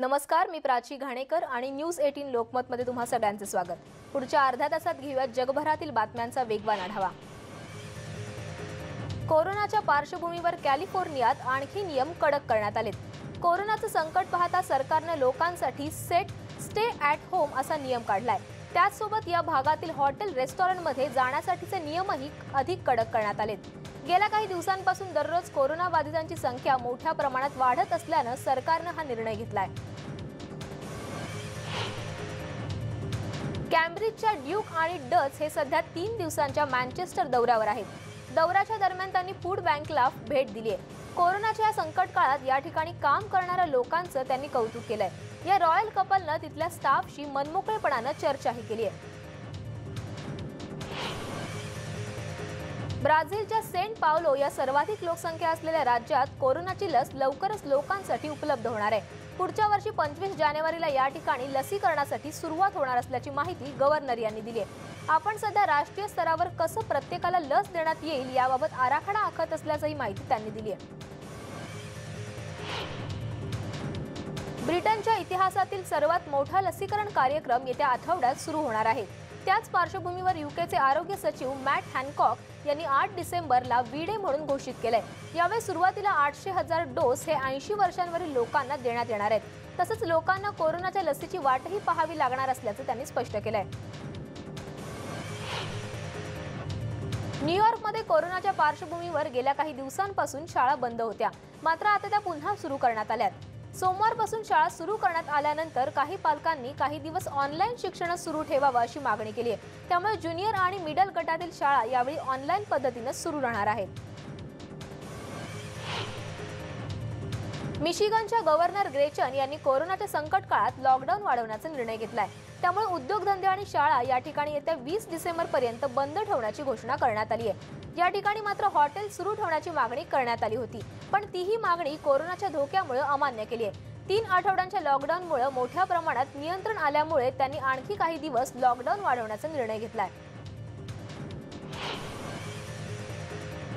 नमस्कार, मी प्राची घाणेकर आणि न्यूज 18 लोकमत मध्ये तुम्हा सगळ्यांचे स्वागत। पुढच्या अर्ध्या तासात घेऊयात जगभरातील बातम्यांचा वेगवान आढावा। कोरोनाच्या पार्श्वभूमीवर कॅलिफोर्नियात आणखी नियम कडक करण्यात आलेत। कोरोनाचं संकट पाहता सरकारने लोकांसाठी स्टे ॲट होम असा नियम काढलाय। त्याचसोबत या भागातील हॉटेल रेस्टॉरंटमध्ये जाण्यासाठीचे नियमही अधिक कडक करण्यात आलेत। गेल्या काही दिवसांपासून दररोज कोरोना बाधितांची संख्या मोठ्या प्रमाणात वाढत असल्याने सरकारने हा निर्णय घेतलाय। कॅम्ब्रिजच्या ड्यूक आणि डच हे सध्या 3 दिवसांच्या मँचेस्टर दौऱ्यावर आहेत। दौऱ्याच्या दरम्यान त्यांनी फूड बँकला भेट दिली आहे। कोरोनाच्या या संकट काळात या ठिकाणी काम करणाऱ्या लोकांचं त्यांनी कौतुक केलंय। या रॉयल कपलने तिथल्या स्टाफशी मनमोकळेपणाने चर्चाही केली आहे। ब्राझीलच्या सेंट पावलो या सर्वाधिक लोकसंख्या असलेल्या राज्यात कोरोनाची लस लवकरच लोकांसाठी उपलब्ध होणार आहे। पुढच्या वर्षी 25 जानेवारीला या ठिकाणी लसीकरणासाठी सुरुवात होणार असल्याची माहिती गव्हर्नर यांनी दिली आहे। आपण सध्या राष्ट्रीय स्तरावर कसं प्रत्येकाला लस देण्यात येईल याबाबत आराखडा आखत असल्याची माहिती त्यांनी दिली आहे। ब्रिटनच्या इतिहासातील सर्वात मोठा लसीकरण कार्यक्रम येत्या आठवड्यात सुरू होणार आहे। त्याच पार्श्वभूमीवर यूकेचे आरोग्य सचिव मॅट हॅनकॉक यांनी 8 डिसेंबरला वी डे म्हणून घोषित केलंय। यावेळी सुरुवातीला 800,000 डोस हे 80 वर्षांवरील लोकांना देण्यात येणार आहेत। तसंच लोकांना कोरोनाच्या लसीची वाटही पाहावी लागणार असल्याचं त्यांनी स्पष्ट केलंय। न्यूयॉर्कमध्ये कोरोनाच्या पार्श्वभूमीवर गेल्या काही दिवसांपासून शाळा बंद होत्या, मात्र आता त्या पुन्हा सुरू करण्यात आल्यात। सोमवारपासून शाळा सुरू करण्यात आल्यानंतर काही पालकांनी काही दिवस ऑनलाईन शिक्षण सुरू ठेवावं अशी मागणी केली आहे। त्यामुळे ज्युनियर आणि मिडल गटातील शाळा यावेळी ऑनलाईन पद्धतीने सुरू राहणार आहेत। मिशिगनच्या गव्हर्नर ग्रेचन यांनी कोरोनाच्या संकट काळात लॉकडाऊन वाढवण्याचा निर्णय घेतलाय। त्यामुळे उद्योगधंदे आणि शाळा या ठिकाणी येत्या 20 डिसेंबर पर्यंत बंद ठेवण्याची घोषणा करण्यात आली आहे। या ठिकाणी मात्र हॉटेल सुरू ठेवण्याची मागणी करण्यात आली होती, पण तीही मागणी कोरोनाच्या धोक्यामुळे अमान्य केली आहे। 3 आठवड्यांच्या लॉकडाऊनमुळे मोठ्या प्रमाणात नियंत्रण आल्यामुळे त्यांनी आणखी काही दिवस लॉकडाऊन वाढवण्याचा निर्णय घेतलाय।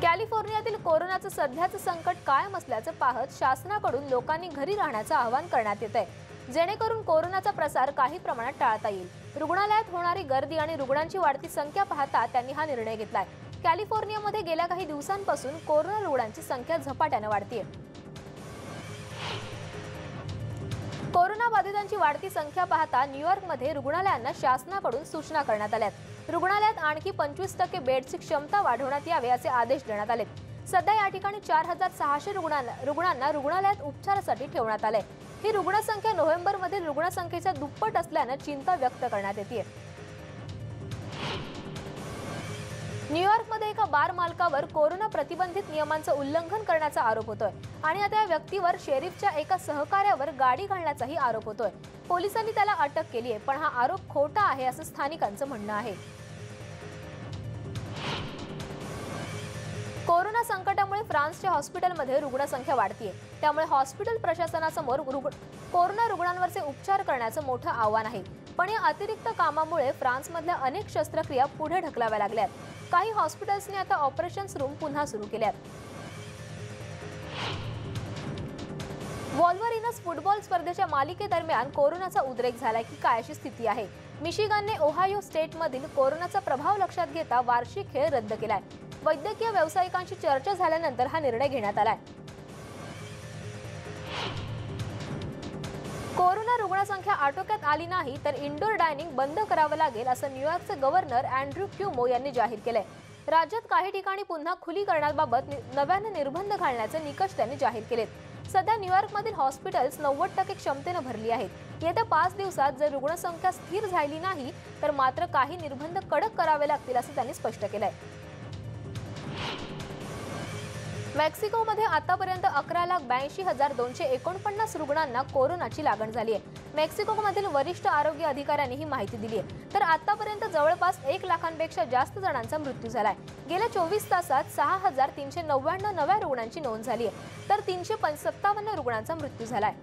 कॅलिफोर्नियातील कोरोनाचं सध्याचं संकट कायम असल्याचं पाहत शासनाकडून लोकांनी घरी राहण्याचं आवाहन करण्यात येत आहे, जेणेकरून कोरोनाचा प्रसार काही प्रमाणात टाळता येईल। रुग्णालयात होणारी गर्दी आणि रुग्णांची वाढती संख्या पाहता त्यांनी हा निर्णय घेतलाय। कॅलिफोर्नियामध्ये गेल्या काही दिवसांपासून कोरोना रुग्णांची संख्या झपाट्याने वाढतेय। कोरोना बाधितांची वाढती संख्या पाहता न्यूयॉर्कमध्ये रुग्णालयांना शासनाकडून सूचना करण्यात आल्यात। रुग्णालयात आणखी 25% बेडची क्षमता वाढवण्यात यावे असे आदेश देण्यात आलेत। सध्या या ठिकाणी 4600 रुग्णांना रुग्णालयात उपचारासाठी ठेवण्यात आले। ही रुग्णसंख्या नोव्हेंबरमधील रुग्णसंख्येच्या दुप्पट असल्याने चिंता व्यक्त करण्यात येते। न्यूयॉर्कमध्ये एका बार मालकावर कोरोना प्रतिबंधित नियमांचं उल्लंघन करण्याचा आरोप होतोय आणि आता या व्यक्तीवर शेरिफच्या एका सहकार्यावर गाडी घालण्याचाही आरोप होतोय। पोलिसांनी त्याला अटक केली आहे, पण हा आरोप खोटा आहे असं स्थानिकांचं म्हणणं आहे। कोरोना संकटामुळे फ्रान्सच्या हॉस्पिटलमध्ये रुग्णसंख्या वाढतीये, त्यामुळे हॉस्पिटल प्रशासनासमोर कोरोना रुग्णांवरचे उपचार करण्याचं मोठं आव्हान आहे। पण या अतिरिक्त कामामुळे फ्रान्समधल्या अनेक शस्त्रक्रिया पुढे ढकलाव्या लागल्यात। काही हॉस्पिटल्सनी आता ऑपरेशन्स रूम पुन्हा सुरू केल्यात। वॉल्वरिनस फुटबॉल स्पर्धेच्या मालिकेदरम्यान कोरोनाचा उद्रेक झालाय की काय अशी स्थिती आहे। मिशिगनने ओहायो स्टेटमधील कोरोनाचा प्रभाव लक्षात घेता वार्षिक खेळ रद्द केलाय। वैद्यकीय व्यावसायिकांशी चर्चा झाल्यानंतर हा निर्णय घेण्यात आलाय। कोरोना रुग्णसंख्या आटोक्यात आली नाही तर इंडोर डायनिंग बंद करावं लागेल असं न्यूयॉर्कचे गव्हर्नर अँड्र्यू क्युमो यांनी जाहीर केलंय। राज्यात काही ठिकाणी पुन्हा खुली करण्याबाबत नव्याने निर्बंध घालण्याचे निकष त्यांनी जाहीर केलेत। सध्या न्यूयॉर्कमधील हॉस्पिटल्स 90% क्षमतेने भरली आहेत। येत्या 5 दिवसात जर रुग्णसंख्या स्थिर झाली नाही तर मात्र काही निर्बंध कडक करावे लागतील असं त्यांनी स्पष्ट केलंय। मेक्सिकोमध्ये आतापर्यंत 11,82,249 रुग्णांना कोरोनाची लागण झाली आहे। मेक्सिकोमधील वरिष्ठ आरोग्य अधिकाऱ्यांनी ही माहिती दिली आहे। तर आतापर्यंत जवळपास 1 लाखांपेक्षा जास्त जणांचा मृत्यू झालाय। गेल्या 24 तासात 6,399 नव्या रुग्णांची नोंद झाली आहे, तर 357 रुग्णांचा मृत्यू झालाय।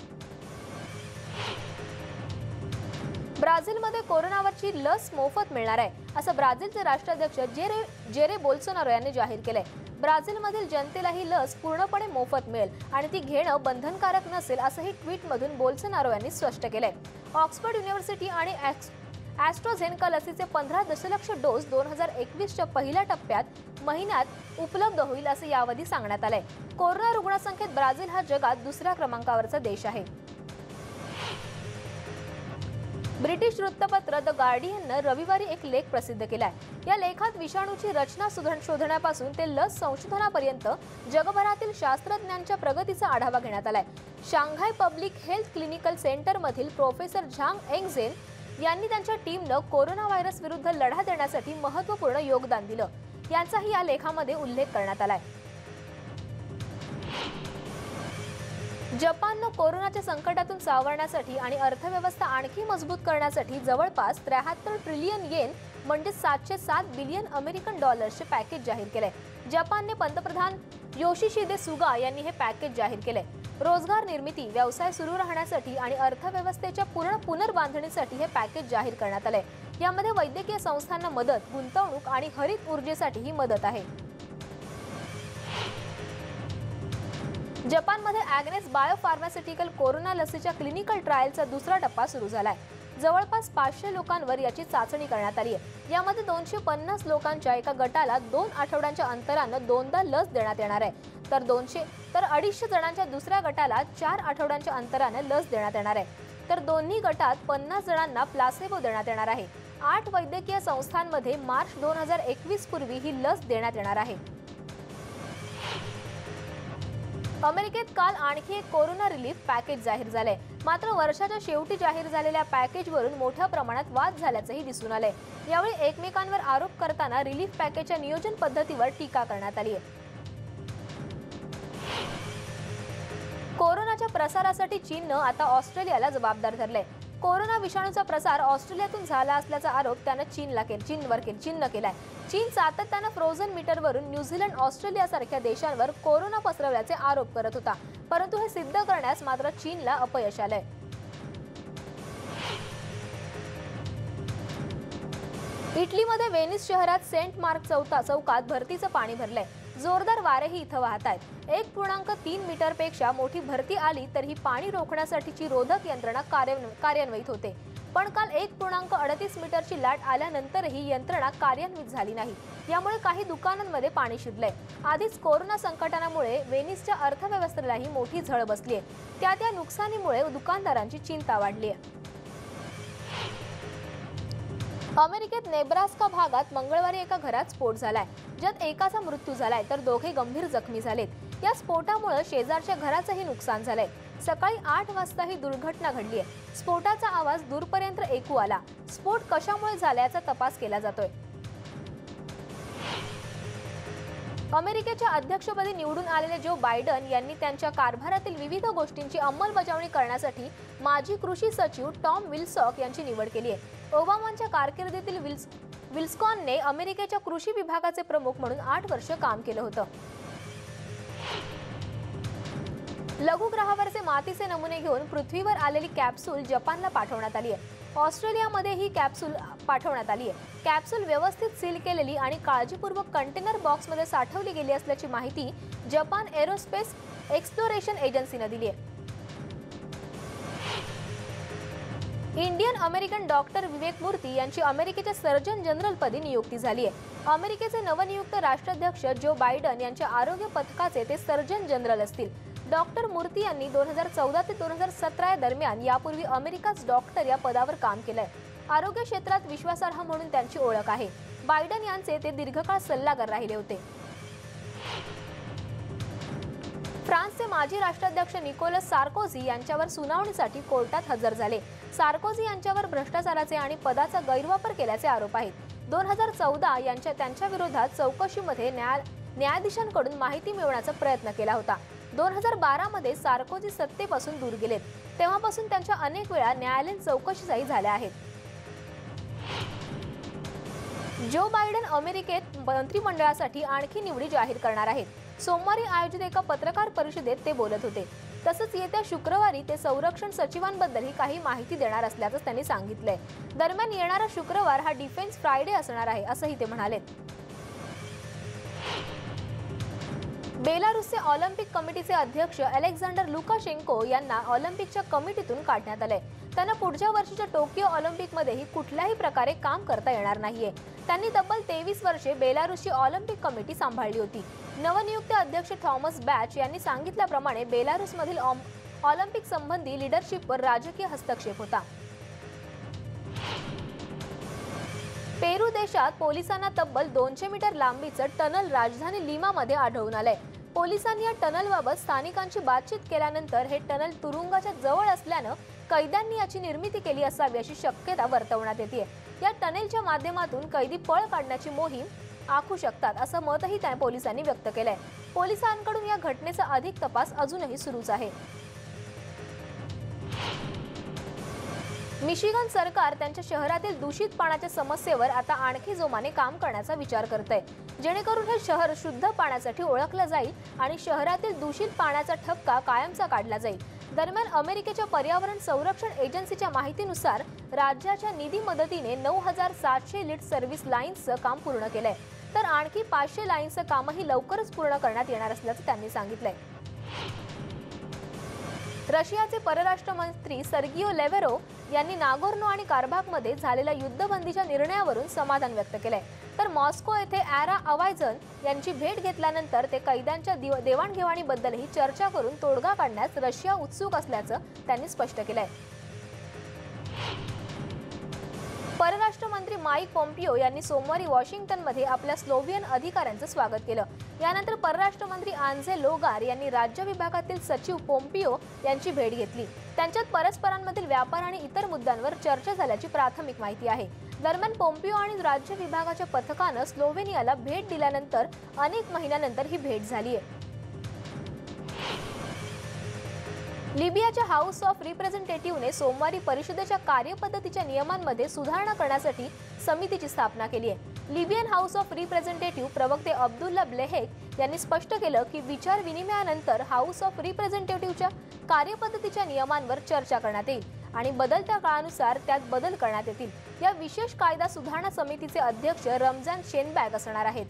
ब्राझीलमध्ये कोरोनावरची लस मोफत मिळणार आहे असं ब्राझीलचे राष्ट्राध्यक्ष जेरे बोल्सोनारो यांनी जाहीर केलंय। ब्राझीलमधील जनतेला ही लस पूर्णपणे मोफत मिळेल आणि ती घेणं बंधनकारक नसेल असंही ट्विटमधून बोल्सोनारो यांनी स्पष्ट केलंय। ऑक्सफर्ड युनिव्हर्सिटी आणि ॲस्ट्राझेनेका लसीचे 15 दशलक्ष डोस 2021च्या पहिल्या टप्प्यात महिन्यात उपलब्ध होईल असं यावधी सांगण्यात आलंय। कोरोना रुग्णसंख्येत ब्राझील हा जगात दुसऱ्या क्रमांकावरचा देश आहे। ब्रिटिश वृत्तपत्र द गार्डियननं रविवारी एक लेख प्रसिद्ध केलाय। या लेखात विषाणूची रचना शोधण्यापासून ते लस संशोधनापर्यंत जगभरातील शास्त्रज्ञांच्या प्रगतीचा आढावा घेण्यात आलाय। Shanghai public health clinical centre मधील प्रोफेसर झांग एंगझेन यांनी त्यांच्या टीमनं कोरोना व्हायरस विरुद्ध लढा देण्यासाठी महत्त्वपूर्ण योगदान दिलं, यांचाही या लेखामध्ये उल्लेख करण्यात आलाय। जपाननं कोरोनाच्या संकटातून सावरण्यासाठी आणि अर्थव्यवस्था आणखी मजबूत करण्यासाठी जवळपास 73 ट्रिलियन येन म्हणजे 707 बिलियन अमेरिकन डॉलर्सचे पॅकेज जाहीर केलंय। जपानने पंतप्रधान योशिहिदे सुगा यांनी हे पॅकेज जाहीर केलंय। रोजगार निर्मिती, व्यवसाय सुरू राहण्यासाठी आणि अर्थव्यवस्थेच्या पुनर्बांधणीसाठी हे पॅकेज जाहीर करण्यात आलंय। यामध्ये वैद्यकीय संस्थांना मदत, गुंतवणूक आणि हरित ऊर्जेसाठीही मदत आहे। जपानमध्ये ॲग्नेस बायोफार्मास्युटिकल कोरोना लसीच्या क्लिनिकल ट्रायलचा दुसरा टप्पा सुरू झालाय। जवळपास 500 लोकांवर याची चाचणी करण्यात आली आहे। यामध्ये 250 लोकांच्या एका गटाला 2 आठवड्यांच्या अंतरानं दोनदा लस देण्यात येणार आहे, तर 250 जणांच्या दुसऱ्या गटाला 4 आठवड्यांच्या अंतरानं लस देण्यात येणार आहे, तर दोन्ही गटात 50 जणांना प्लासेबो देण्यात येणार आहे। 8 वैद्यकीय संस्थांमध्ये मार्च 2021 पूर्वी ही लस देण्यात येणार आहे। अमेरिकेत काल आणखी एक कोरोना रिलीफ पॅकेज जाहीर झालंय। मात्र वर्षाच्या शेवटी जाहीर झालेल्या पॅकेजवरून मोठ्या प्रमाणात वाद झाल्याचंही दिसून आलंय। यावेळी एकमेकांवर आरोप करताना रिलीफ पॅकेजच्या नियोजन पद्धतीवर टीका करण्यात आली आहे। कोरोनाच्या प्रसारासाठी चीननं आता ऑस्ट्रेलियाला जबाबदार धरलंय। कोरोना विषाणूचा प्रसार ऑस्ट्रेलियातून झाला असल्याचा आरोप त्यानं चीननं केलाय। चीन सातत्यानं फ्रोझन मीटरवरून न्यूझीलंड, ऑस्ट्रेलियासारख्या देशांवर कोरोना पसरवल्याचे आरोप करत होता, परंतु हे सिद्ध करण्यास मात्र चीनला अपयश आलंय। इटलीमध्ये वेनिस शहरात सेंट मार्क चौकात भरतीचं पाणी भरलंय। जोरदार वारेही इथं वाहत आहेत। 1.3 मीटरपेक्षा मोठी भरती आली तर ही पाणी रोखण्यासाठीची रोधक यंत्रणा कार्यान्वित होते, पण काल 1.38 मीटरची लाट आल्यानंतरही यंत्रणा कार्यान्वित झाली नाही। यामुळे काही दुकानांमध्ये पाणी शिरलंय। आधीच कोरोना संकटामुळे वेनिसच्या अर्थव्यवस्थेलाही मोठी झळ बसली आहे। त्या नुकसानीमुळे दुकानदारांची चिंता वाढली आहे। अमेरिकेत नेब्रास्का भागात मंगळवारी एका घरात स्फोट झालाय, ज्यात एकाचा मृत्यू झालाय तर दोघे गंभीर जखमी झालेत। या स्फोटामुळे शेजारच्या घराचंही नुकसान झालंय। सकाळी 8 वाजता ही दुर्घटना घडली आहे। स्फोटाचा आवाज दूरपर्यंत ऐकू आला। स्फोट कशामुळे झाल्याचा तपास केला जातोय। अमेरिकेच्या अध्यक्षपदी निवडून आलेले जो बायडन यांनी त्यांच्या कारभारातील विविध गोष्टींची अंमलबजावणी करण्यासाठी माजी कृषी सचिव टॉम विल्सॉक यांची निवड केली आहे। ओबामांच्या कारकिर्दीतील विल्सकॉनने अमेरिकेच्या कृषी विभागाचे प्रमुख म्हणून 8 वर्ष काम केलं होतं। लघुग्रहावरचे मातीचे नमुने घेऊन पृथ्वीवर आलेली कॅप्सूल जपानला पाठवण्यात आली आहे। ऑस्ट्रेलियामध्ये ही कॅप्सूल पाठवण्यात आली आहे। कॅप्सूल व्यवस्थित सील केलेली आणि काळजीपूर्वक कंटेनर बॉक्समध्ये साठवली गेली असल्याची माहिती जपान एरोस्पेस एक्सप्लोरेशन एजन्सीने दिली आहे। इंडियन अमेरिकन डॉक्टर विवेक मूर्ती यांची अमेरिकेच्या सर्जन जनरलपदी नियुक्ती झाली आहे। अमेरिकेचे नवनियुक्त राष्ट्राध्यक्ष जो बायडन यांच्या आरोग्य पथकाचे ते सर्जन जनरल असतील। डॉक्टर मूर्ती यांनी 2014 ते 2017 या दरम्यान यापूर्वी अमेरिकाच डॉक्टर या पदावर काम केलंय। आरोग्य क्षेत्रात विश्वासार्ह म्हणून त्यांची ओळख आहे। बायडन यांचे ते दीर्घकाळ सल्लागार राहिले होते। फ्रान्सचे माजी राष्ट्राध्यक्ष निकोलस सार्कोझी यांच्यावर सुनावणीसाठी कोर्टात हजर झाले। सार्कोझी यांच्यावर भ्रष्टाचाराचे आणि पदाचा गैरवापर केल्याचे आरोप आहेत। 2014 त्यांच्या विरोधात चौकशीमध्ये न्यायाधीशांकडून माहिती मिळवण्याचा प्रयत्न केला होता। 2012 मध्ये सार्कोझी सत्तेपासून दूर गेलेत, तेव्हापासून त्यांच्या अनेक वेळा न्यायालयीन चौकशीही झाल्या आहेत। जो बायडन अमेरिकेत मंत्रिमंडळासाठी आणखी निवडी जाहीर करणार आहेत। सोमवारी आयोजित एका पत्रकार परिषदेत ते बोलत होते। तसंच येत्या शुक्रवारी ते संरक्षण सचिवांबद्दलही काही माहिती देणार असल्याचं त्यांनी सांगितलंय। दरम्यान येणारा शुक्रवार हा डिफेन्स फ्रायडे असणार आहे असंही ते म्हणाले। बेलारूसचे ऑलिम्पिक कमिटीचे अध्यक्ष अलेक्झांडर लुकाशेंको यांना ऑलिम्पिकच्या कमिटीतून काढण्यात आले। त्यांना पुढच्या वर्षीच्या टोकियो ऑलिम्पिकमध्येही कुठल्याही प्रकारे काम करता येणार नाहीये। त्यांनी तब्बल 23 वर्षे बेलारूसची ऑलिम्पिक कमिटी सांभाळली होती। नवनियुक्त अध्यक्ष थॉमस बॅच यांनी सांगितल्याप्रमाणे बेलारूसमधील ऑलिम्पिक संबंधी लीडरशिपवर राजकीय हस्तक्षेप होता। पेरू देशात पोलिसांना तब्बल 200 मीटर लांबीचं टनल राजधानी लिमामध्ये आढळून आलंय। पोलिसांनी या टनलबाबत स्थानिकांशी बातचीत केल्यानंतर हे टनल तुरुंगाच्या जवळ असल्यानं कैद्यांनी याची निर्मिती केली असावी अशी शक्यता वर्तवण्यात येते। या टनेलच्या माध्यमातून कैदी पळ काढण्याची मोहीम आखू शकतात असं मतही त्या पोलिसांनी व्यक्त केलंय। पोलिसांकडून या घटनेचा अधिक तपास अजूनही सुरूच आहे। मिशिगन सरकार त्यांच्या शहरातील दूषित पाण्याच्या समस्येवर आता आणखी जोमाने काम करण्याचा विचार करतंय, जेणेकरून हे शहर शुद्ध पाण्यासाठी ओळखलं जाईल आणि शहरातील दूषित पाण्याचा ठपका कायमचा काढला जाईल। दरम्यान अमेरिकेच्या पर्यावरण संरक्षण एजन्सीच्या माहितीनुसार राज्याच्या निधी मदतीने 9700 लीड सर्व्हिस लाईन्सचं काम पूर्ण केलंय, तर आणखी 500 लाईन्सचं कामही लवकरच पूर्ण करण्यात येणार असल्याचं त्यांनी सांगितलंय। रशियाचे परराष्ट्र मंत्री सर्गियो लेव्हरोव्ह यांनी नागोर्नो आणि कारबाखमध्ये झालेल्या युद्धबंदीच्या निर्णयावरून समाधान व्यक्त केलंय, तर मॉस्को येथे ॲरा अवायझन यांची भेट घेतल्यानंतर ते कैद्यांच्या देवाणघेवाणीबद्दलही चर्चा करून तोडगा काढण्यास रशिया उत्सुक असल्याचं त्यांनी स्पष्ट केलंय। परराष्ट्र मंत्री माईक पॉम्पिओ यांनी सोमवारी वॉशिंग्टनमध्ये आपल्या स्लोव्हियन अधिकाऱ्यांचं स्वागत केलं। यानंतर परराष्ट्र मंत्री आंझे लोगार यांनी राज्य विभागातील सचिव पॉम्पिओ यांची भेट घेतली। त्यांच्यात परस्परांमधील व्यापार आणि इतर मुद्द्यांवर चर्चा झाल्याची प्राथमिक माहिती आहे। दरम्यान पॉम्पिओ आणि राज्य विभागाच्या पथकानं स्लोव्हेनियाला भेट दिल्यानंतर अनेक महिन्यानंतर ही भेट झाली आहे। लिबियाच्या हाऊस ऑफ रिप्रेझेंटेटिव्हने सोमवारी परिषदेच्या कार्यपद्धतीच्या नियमांमध्ये सुधारणा करण्यासाठी समितीची स्थापना केली आहे। लिबियन हाऊस ऑफ रिप्रेझेंटेटिव्ह प्रवक्ते अब्दुल्ला ब्लेहेक यांनी स्पष्ट केलं की विचार विनिमयानंतर हाऊस ऑफ रिप्रेझेंटेटिव्हच्या कार्यपद्धतीच्या नियमांवर चर्चा करण्यात येईल आणि बदलत्या काळानुसार त्यात बदल करण्यात येतील। या विशेष कायदा सुधारणा समितीचे अध्यक्ष रमजान शेनबॅग असणार आहेत।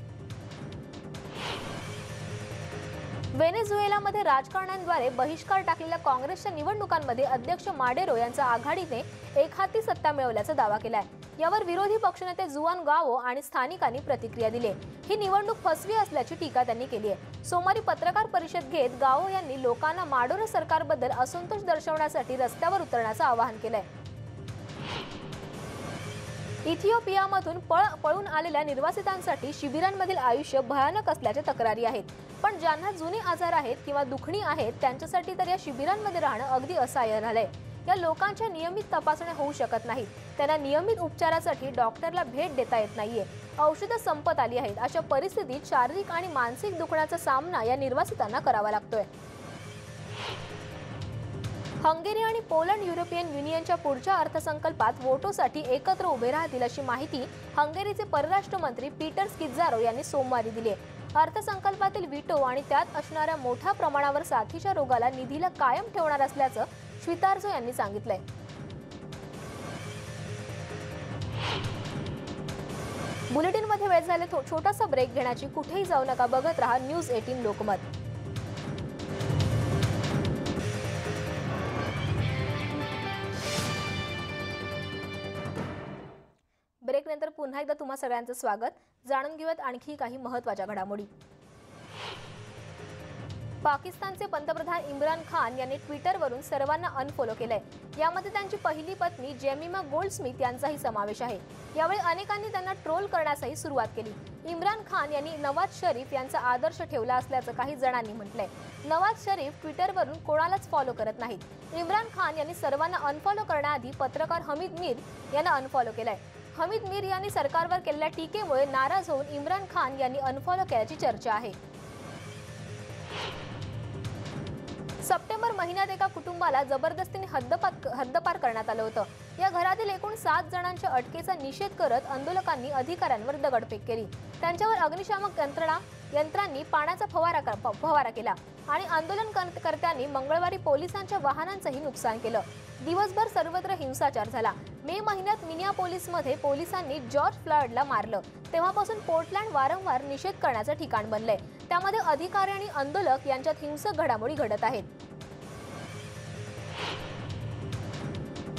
व्हेनेझुएलामध्ये राजकारण्यांद्वारे बहिष्कार टाकलेल्या काँग्रेसच्या निवडणुकांमध्ये अध्यक्ष माडेरो यांचा आघाडीने एकहाती सत्ता मिळवल्याचा दावा केलाय। यावर विरोधी पक्षनेते जुआन गावो आणि स्थानिकांनी प्रतिक्रिया दिली। ही निवडणूक फसवी असल्याची टीका त्यांनी केली आहे। सोमवारी पत्रकार परिषद घेत गावो यांनी लोकांना माडोरो सरकारबद्दल असंतोष दर्शवण्यासाठी रस्त्यावर उतरण्याचं आवाहन केलंय। इथिओपियामधून पळून आलेल्या निर्वासितांसाठी शिबिरांमधील आयुष्य भयानक असल्याच्या तक्रारी आहेत, पण ज्यांना जुने आजार आहेत किंवा दुखणी आहेत त्यांच्यासाठी तर या शिबिरांमध्ये राहणं अगदी असह्य झालंय। या लोकांच्या नियमित तपासण्या होऊ शकत नाहीत, त्यांना नियमित उपचारासाठी डॉक्टरला भेट देता येत नाहीये, औषधं संपत आली आहेत। अशा परिस्थितीत शारीरिक आणि मानसिक दुखण्याचा सामना या निर्वासितांना करावा लागतोय। हंगेरी आणि पोलंड युरोपियन युनियनच्या पुढच्या अर्थसंकल्पात व्होटोसाठी एकत्र उभे राहतील अशी माहिती हंगेरीचे परराष्ट्र मंत्री पीटर स्किझारो यांनी सोमवारी दिली आहे। अर्थसंकल्पातील व्हीटो आणि त्यात असणाऱ्या मोठ्या प्रमाणावर साथीच्या रोगाला निधीला कायम ठेवणार असल्याचं श्वितार्झो यांनी सांगितलंय। बुलेटिनमध्ये वेळ झाले छोटासा ब्रेक घेण्याची, कुठेही जाऊ नका, बघत रहा न्यूज 18 लोकमत। ब्रेक नंतर पुन्हा एकदा तुम्हा सगळ्यांचं स्वागत। जाणून घेऊयात आणखी काही महत्त्वाच्या घडामोडी। पाकिस्तानचे पंतप्रधान इम्रान खान यांनी ट्विटरवरून सर्वांना अनफॉलो केलंय। यामध्ये त्यांची पहिली पत्नी जेमिमा गोल्डस्मिथ यांचाही समावेश आहे। यावेळी अनेकांनी त्यांना ट्रोल करण्यासही सुरुवात केली। इम्रान खान यांनी नवाज शरीफ यांचा आदर्श ठेवला असल्याचं काही जणांनी म्हटलंय। नवाज शरीफ ट्विटरवरून कोणालाच फॉलो करत नाहीत। इम्रान खान यांनी सर्वांना अनफॉलो करण्याआधी पत्रकार हमीद मीर यांना अनफॉलो केलंय। हमीद मीर यांनी सरकारवर केलेल्या टीकेमुळे नाराज होऊन इम्रान खान यांनी अनफॉलो केल्याची चर्चा आहे। सप्टेंबर महिन्यात एका कुटुंबाला जबरदस्तीने हद्दपार करण्यात आलं होतं। या घरातील एकूण 7 जणांच्या अटकेचा निषेध करत आंदोलकांनी अधिकाऱ्यांवर दगडफेक केली। त्यांच्यावर अग्निशामक यंत्रांनी पाण्याचा फवारा केला आणि आंदोलनकर्त्यांनी मंगळवारी पोलिसांच्या वाहनांचंही नुकसान केलं। दिवसभर सर्वत्र हिंसाचार झाला। मे महिन्यात मिनियापोलिसमध्ये पोलिसांनी जॉर्ज फ्लॉयडला मारलं, तेव्हापासून पोर्टलँड वारंवार निषेध करण्याचं ठिकाण बनलंय। त्यामध्ये अधिकारी आणि आंदोलक यांच्यात हिंसक घडामोडी घडत आहेत.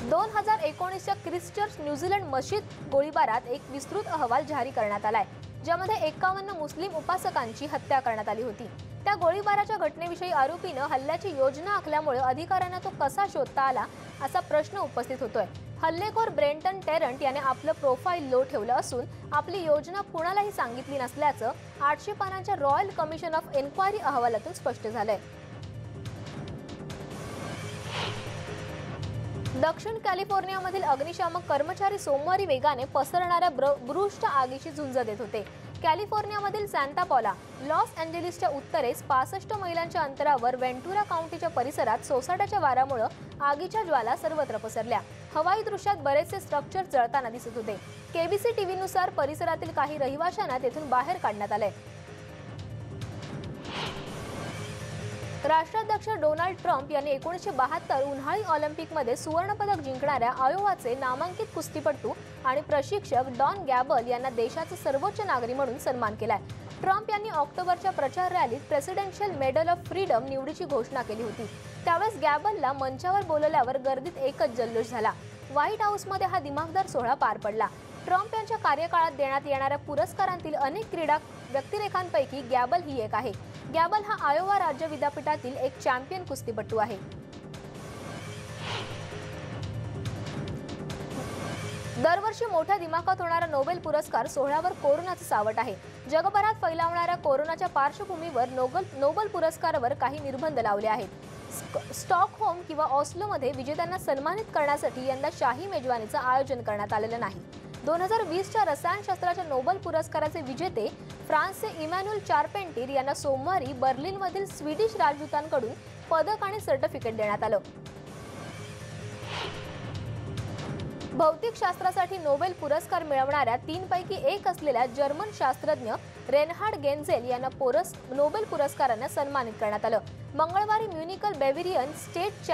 2019च्या ख्रिस्टचर्च न्यूझीलंड मशीद गोळीबारात एक विस्तृत अहवाल जारी करण्यात आलाय, ज्यामध्ये 51 मुस्लिम उपासकांची हत्या करण्यात आली होती. त्या गोळीबाराच्या घटनेविषयी आरोपीनं हल्ल्याची योजना आखल्यामुळे अधिकाऱ्यांना तो कसा शोधता आला असा प्रश्न उपस्थित होतोय. हल्लेखोर ब्रेंटन टेरंट याने आपलं प्रोफाईल लो ठेवलं असून आपली योजना कुणालाही सांगितली नसल्याचं 800 पानांच्या रॉयल कमिशन ऑफ एन्क्वायरी अहवालातून स्पष्ट झालंय. दक्षिण कॅलिफोर्नियामधील अग्निशामक कर्मचारी सोमवारी वेगाने पसरणाऱ्या भ्रूष्ट आगीशी झुंज देत होते. कॅलिफोर्नियामधील सांता पॉला, लॉस एंजेलिसच्या उत्तरेस 65 मैलांच्या अंतरावर वेंटुरा काउंटीच्या परिसरात सोसाट्याच्या वाऱ्यामुळे आगीच्या ज्वाला सर्वत्र पसरल्या. हवाई दृश्यात बरेचसे स्ट्रक्चर जळताना दिसत होते. केबीसी टीव्हीनुसार परिसरातील काही रहिवाशांना तेथून बाहेर काढण्यात आले. राष्ट्राध्यक्ष डोनाल्ड ट्रम्प यांनी 1972 उन्हाळी ऑलिम्पिकमध्ये सुवर्णपदक जिंकणाऱ्या आयोवाचे नामांकित कुस्तीपटू आणि प्रशिक्षक डॉन गॅबल यांना देशाचे सर्वोच्च नागरी म्हणून सन्मान केलाय. ट्रम्प यांनी ऑक्टोबरच्या प्रचार रॅलीत प्रेसिडेन्शियल मेडल ऑफ फ्रीडम निवडीची घोषणा केली होती. त्यावेळेस गॅबलला मंचावर बोलवल्यावर गर्दीत एकच जल्लोष झाला. व्हाईट हाऊसमध्ये हा दिमाखदार सोहळा पार पडला. ट्रम्प यांच्या कार्यकाळात देण्यात येणाऱ्या पुरस्कारांतील अनेक क्रीडा व्यक्तिरेखांपैकी गॅबल ही एक आहे. गॅबल हा आयोवा राज्य विद्यापीठातील एक चॅम्पियन कुस्तीपटू आहे. दरवर्षी मोठ्या दिमाखात होणारा नोबेल पुरस्कार सोहळ्यावर कोरोनाचं सावट आहे. जगभरात फैलावणाऱ्या कोरोनाच्या पार्श्वभूमीवर नोबेल पुरस्कारावर काही निर्बंध लावले आहेत. स्टॉकहोम किंवा ऑस्लोमध्ये विजेत्यांना सन्मानित करण्यासाठी यंदा शाही मेजवानीचं आयोजन करण्यात आलेलं नाही. 2020च्या रसायनशास्त्राच्या नोबेल पुरस्काराचे विजेते फ्रान्सचे इमॅन्युएल चार्पेंटिर यांना सोमवारी बर्लिनमधील स्वीडिश राजदूतांकडून पदक आणि सर्टिफिकेट देण्यात आलं. भौतिकशास्त्रासाठी नोबेल पुरस्कार मिळवणाऱ्या 3 पैकी एक असलेल्या जर्मन शास्त्रज्ञ रेनहार्ड गेन्झेल यांना नोबेल पुरस्काराने सन्मानित करण्यात आलं. मंगळवारी म्युनिकल बेव्हिरियन स्टेट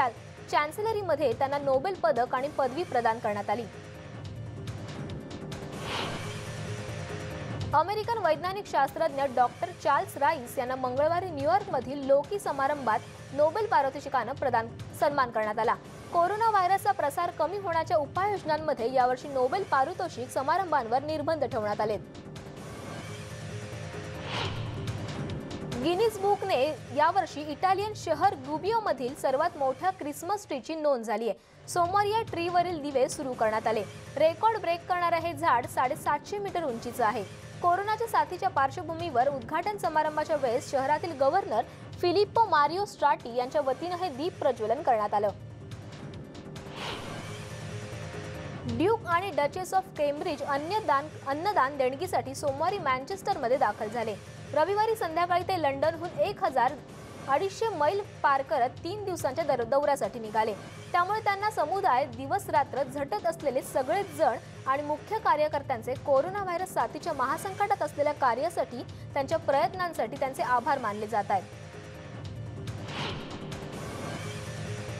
चॅन्सेलरीमध्ये त्यांना नोबेल पदक आणि पदवी प्रदान करण्यात आली. अमेरिकन वैज्ञानिक शास्त्रज्ञ डॉक्टर चार्ल्स राईस यांना मंगळवारी न्यूयॉर्कमधील लोकी समारंभात नोबेल पारितोषिकाने सन्मान करण्यात आला. कोरोना व्हायरसचा प्रसार कमी होण्याच्या उपाययोजनांमध्ये यावर्षी नोबेल पारितोषिक समारंभांवर निर्बंध ठेवण्यात आलेत. गिनीज बुकने यावर्षी इटालियन शहर गुबियोमधील सर्वात मोठ्या ख्रिसमस ट्रीची नोंद झाली आहे. सोमवारी या ट्रीवरील दिवे सुरू करण्यात आले. रेकॉर्ड ब्रेक करणारे हे झाड 750 मीटर उंचीचं आहे. कोरोनाच्या साथीच्या पार्श्वभूमीवर उद्घाटन समारंभाच्या वेळेस शहरातील गव्हर्नर फिलिप्पो मारिओ स्ट्राटी यांच्या वतीने हे दीप प्रज्वलन करण्यात आलं. ड्यूक आणि डचेस ऑफ केम्ब्रिज अन्नदान देणगीसाठी सोमवारी मँचेस्टरमध्ये दाखल झाले. रविवारी संध्याकाळी ते लंडनहून 1200 मैल पार करत 3 दिवसांच्या दौऱ्यासाठी निघाले. त्यामुळे त्यांना समुदाय दिवस रात्र झटत असलेले सगळेच जण आणि मुख्य कार्यकर्त्यांचे कोरोना व्हायरस साथीच्या महासंकटात असलेल्या कार्यासाठी त्यांच्या प्रयत्नांसाठी त्यांचे आभार मानले जात आहेत.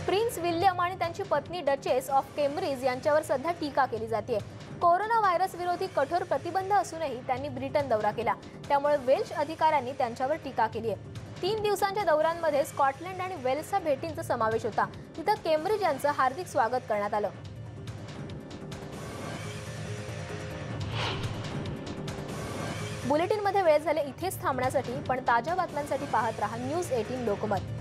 प्रिन्स विल्यम आणि त्यांची पत्नी डचेस ऑफ केम्ब्रिज यांच्यावर सध्या टीका केली जाते. कोरोना व्हायरस विरोधी कठोर प्रतिबंध असूनही त्यांनी ब्रिटन दौरा केला. त्यामुळे वेल्श अधिकाऱ्यांनी त्यांच्यावर टीका केली आहे. 3 दिवसांच्या दौऱ्यांमध्ये स्कॉटलंड आणि वेल्सच्या भेटींचा समावेश होता. तिथं केम्ब्रिज यांचं हार्दिक स्वागत करण्यात आलं. बुलेटिनमध्ये वेळ झाले इथेच थांबण्यासाठी, पण ताज्या बातम्यांसाठी पाहत रहा न्यूज 18 लोकमत.